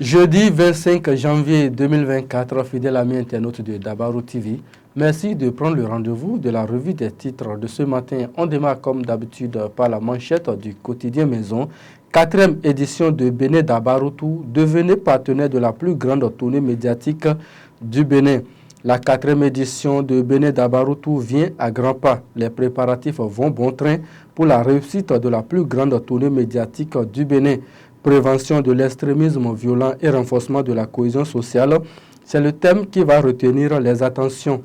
Jeudi 25 janvier 2024, fidèle ami internaute de Dabarou TV, merci de prendre le rendez-vous de la revue des titres de ce matin. On démarre comme d'habitude par la manchette du quotidien Maison. 4e édition de Bénin Dabaroutou, devenez partenaire de la plus grande tournée médiatique du Bénin. La 4e édition de Bénin Dabaroutou vient à grands pas. Les préparatifs vont bon train pour la réussite de la plus grande tournée médiatique du Bénin. Prévention de l'extrémisme violent et renforcement de la cohésion sociale, c'est le thème qui va retenir les attentions.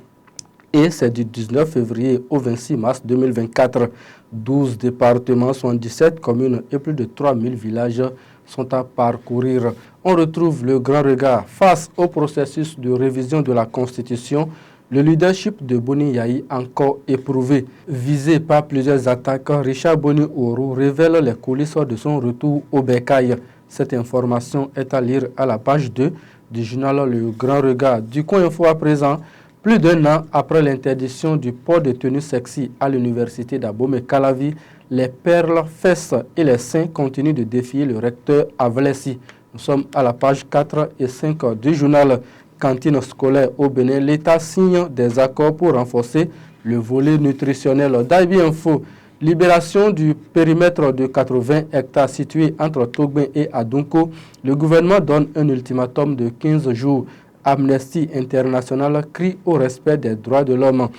Et c'est du 19 février au 26 mars 2024. 12 départements, 77 communes et plus de 3000 villages sont à parcourir. On retrouve le grand regard face au processus de révision de la Constitution. Le leadership de Boni Yayi, encore éprouvé, visé par plusieurs attaques, Richard Boni Ouro révèle les coulisses de son retour au Bécaye. Cette information est à lire à la page 2 du journal Le Grand Regard. Du Coin Info à présent, plus d'un an après l'interdiction du port de tenues sexy à l'université d'Abomey-Calavi, les perles, fesses et les seins continuent de défier le recteur Avlessi. Nous sommes à la page 4 et 5 du journal. Cantine scolaire au Bénin, l'État signe des accords pour renforcer le volet nutritionnel. Daibi Info, libération du périmètre de 80 hectares situé entre Togbin et Adunko. Le gouvernement donne un ultimatum de 15 jours. Amnesty International crie au respect des droits de l'homme.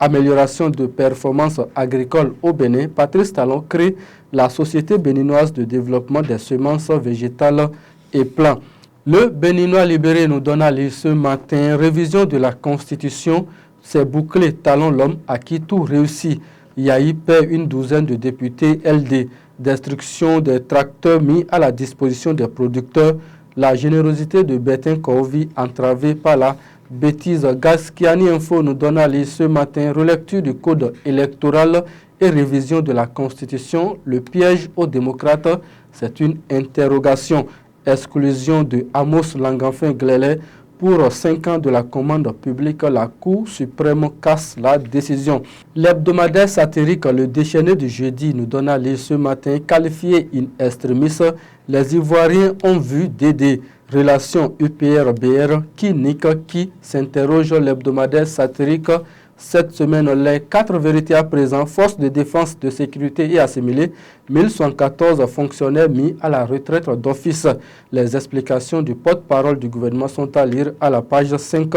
Amélioration de performances agricoles au Bénin. Patrice Talon crée la Société béninoise de développement des semences végétales et plants. Le Béninois libéré nous donne à lire ce matin, révision de la Constitution, c'est bouclé, Talon l'homme à qui tout réussit. Yahi perd une douzaine de députés LD, destruction des tracteurs mis à la disposition des producteurs, la générosité de Bertin Corvi entravée par la bêtise. Gaskiani Info nous donne à lire ce matin, relecture du code électoral et révision de la Constitution, le piège aux démocrates, c'est une interrogation. Exclusion de Amos Langanfin Glélé pour 5 ans de la commande publique, la Cour suprême casse la décision. L'hebdomadaire satirique Le Déchaîné du jeudi nous donne à lire ce matin, qualifié in extremis, les Ivoiriens ont vu Dédé. Relation UPR-BR qui nique, qui s'interroge l'hebdomadaire satirique. Cette semaine, les 4 vérités à présent, forces de défense, de sécurité et assimilés, 1114 fonctionnaires mis à la retraite d'office. Les explications du porte-parole du gouvernement sont à lire à la page 5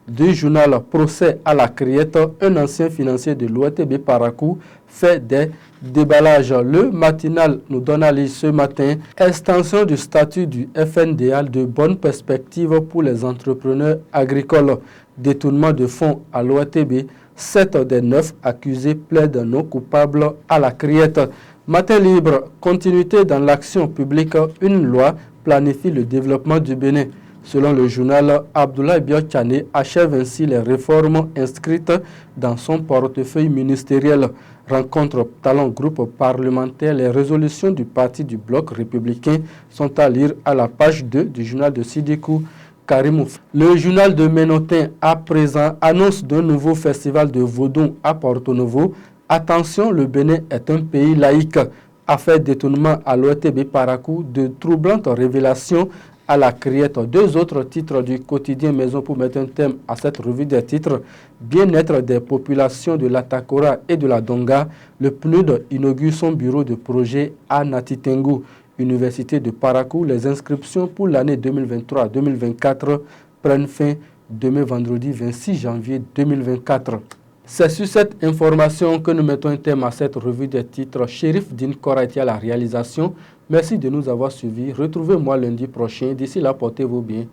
du journal. Procès à la criette, un ancien financier de l'OATB Paracou fait des déballages. Le matinal nous donne à lire ce matin, extension du statut du FNDA de bonnes perspectives pour les entrepreneurs agricoles. Détournement de fonds à l'OATB, 7 des 9 accusés plaident non coupables à la criette. Matin libre, continuité dans l'action publique, une loi planifie le développement du Bénin. Selon le journal, Abdoulaye Biotchane achève ainsi les réformes inscrites dans son portefeuille ministériel. Rencontre Talon groupe parlementaire, les résolutions du parti du bloc républicain sont à lire à la page 2 du journal de Sidikou Karimouf. Le journal de Ménotin à présent annonce d'un nouveau festival de Vaudon à Porto Novo. Attention, le Bénin est un pays laïque. Affaire détournement à l'OATB Paracou, de troublantes révélations à la criette. 2 autres titres du quotidien Maison pour mettre un thème à cette revue des titres. Bien-être des populations de l'Atakora et de la Donga. Le PNUD inaugure son bureau de projet à Natitengu. Université de Paracou, les inscriptions pour l'année 2023-2024 prennent fin demain vendredi 26 janvier 2024. C'est sur cette information que nous mettons un thème à cette revue des titres. Chérif Din Koraïti à la réalisation. Merci de nous avoir suivis. Retrouvez-moi lundi prochain. D'ici là, portez-vous bien.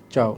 Ciao.